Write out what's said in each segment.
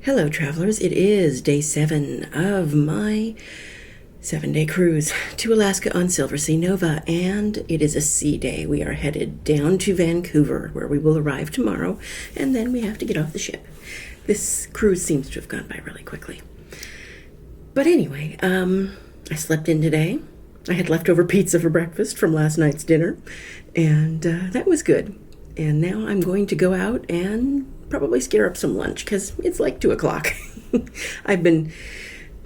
Hello, travelers. It is day 7 of my 7-day cruise to Alaska on Silversea Nova, and it is a sea day. We are headed down to Vancouver, where we will arrive tomorrow, and then we have to get off the ship. This cruise seems to have gone by really quickly. But anyway, I slept in today. I had leftover pizza for breakfast from last night's dinner, and that was good. And now I'm going to go out and probably scare up some lunch because it's like 2 o'clock. I've been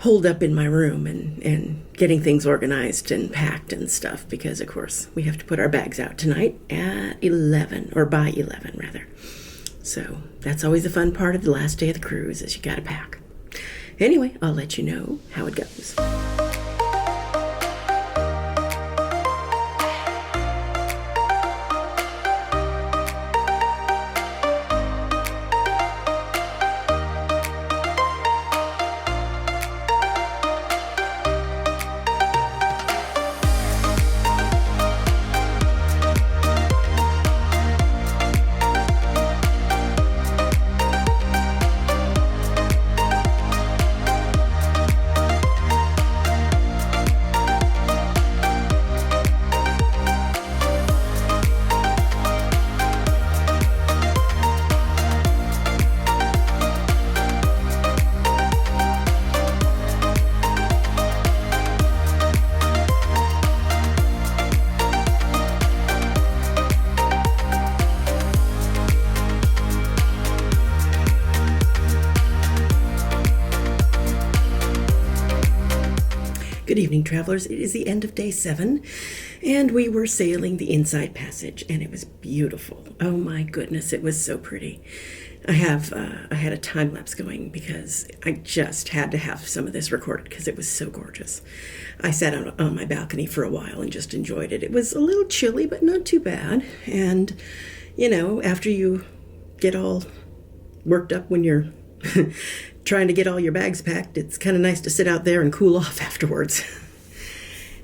holed up in my room and getting things organized and packed and stuff because, of course, we have to put our bags out tonight at 11, or by 11, rather. So that's always a fun part of the last day of the cruise is you got to pack. Anyway, I'll let you know how it goes. Good evening, travelers. It is the end of day 7, and we were sailing the Inside Passage, and it was beautiful. Oh my goodness, it was so pretty. I had a time lapse going because I just had to have some of this recorded because it was so gorgeous. I sat on my balcony for a while and just enjoyed it. It was a little chilly, but not too bad. And, you know, after you get all worked up when you're trying to get all your bags packed, it's kind of nice to sit out there and cool off afterwards.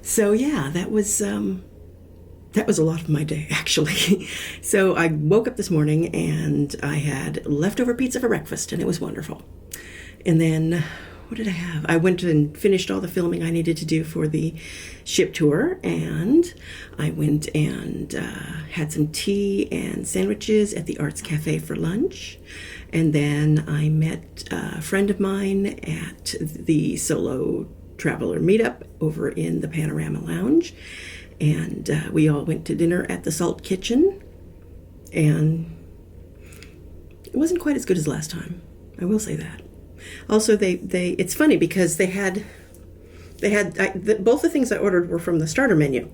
So yeah, that was a lot of my day, actually. So I woke up this morning and I had leftover pizza for breakfast, and it was wonderful. And then, what did I have? I went and finished all the filming I needed to do for the ship tour, and I went and had some tea and sandwiches at the Arts Cafe for lunch. And then I met a friend of mine at the Solo Traveler Meetup over in the Panorama Lounge. And we all went to dinner at the S.A.L.T kitchen. And it wasn't quite as good as last time. I will say that. Also, it's funny because they had both the things I ordered were from the starter menu.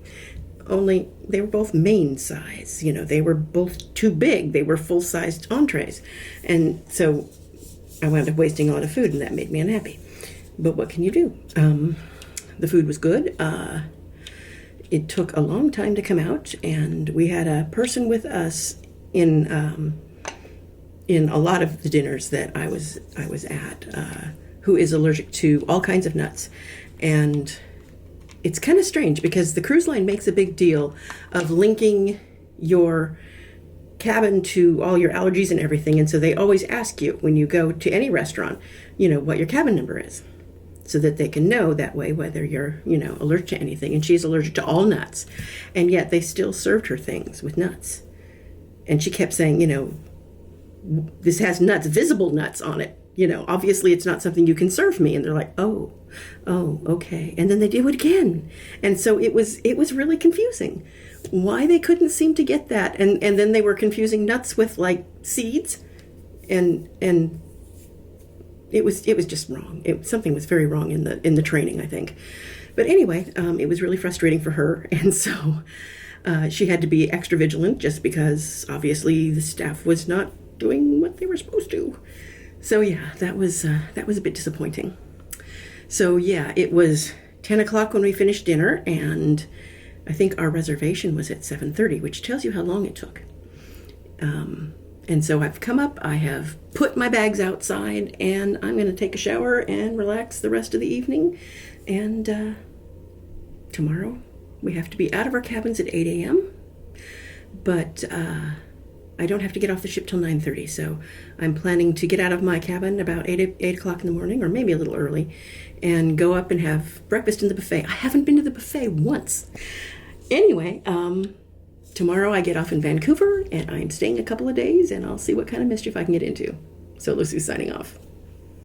Only they were both main size. You know, they were both too big. They were full-sized entrees. And so I wound up wasting a lot of food, and that made me unhappy. But what can you do? The food was good. It took a long time to come out, and we had a person with us in a lot of the dinners that I was at who is allergic to all kinds of nuts. And it's kind of strange because the cruise line makes a big deal of linking your cabin to all your allergies and everything. And so they always ask you when you go to any restaurant, you know, what your cabin number is so that they can know that way whether you're, you know, allergic to anything. And she's allergic to all nuts. And yet they still served her things with nuts. And she kept saying, you know, this has nuts, visible nuts on it. You know, obviously it's not something you can serve me. And they're like, oh, okay. And then they do it again. And so it was really confusing why they couldn't seem to get that. And then they were confusing nuts with like seeds. And it was just wrong. Something was very wrong in the training, I think. But anyway, it was really frustrating for her. And so she had to be extra vigilant just because obviously the staff was not doing what they were supposed to. So yeah, that was a bit disappointing. So yeah, it was 10 o'clock when we finished dinner, and I think our reservation was at 7:30, which tells you how long it took. And so I've come up, I have put my bags outside, and I'm going to take a shower and relax the rest of the evening. And tomorrow we have to be out of our cabins at 8 a.m. But I don't have to get off the ship till 9:30, so I'm planning to get out of my cabin about 8 o'clock in the morning, or maybe a little early, and go up and have breakfast in the buffet. I haven't been to the buffet once. Anyway, tomorrow I get off in Vancouver, and I'm staying a couple of days, and I'll see what kind of mischief I can get into. So Lucy's signing off.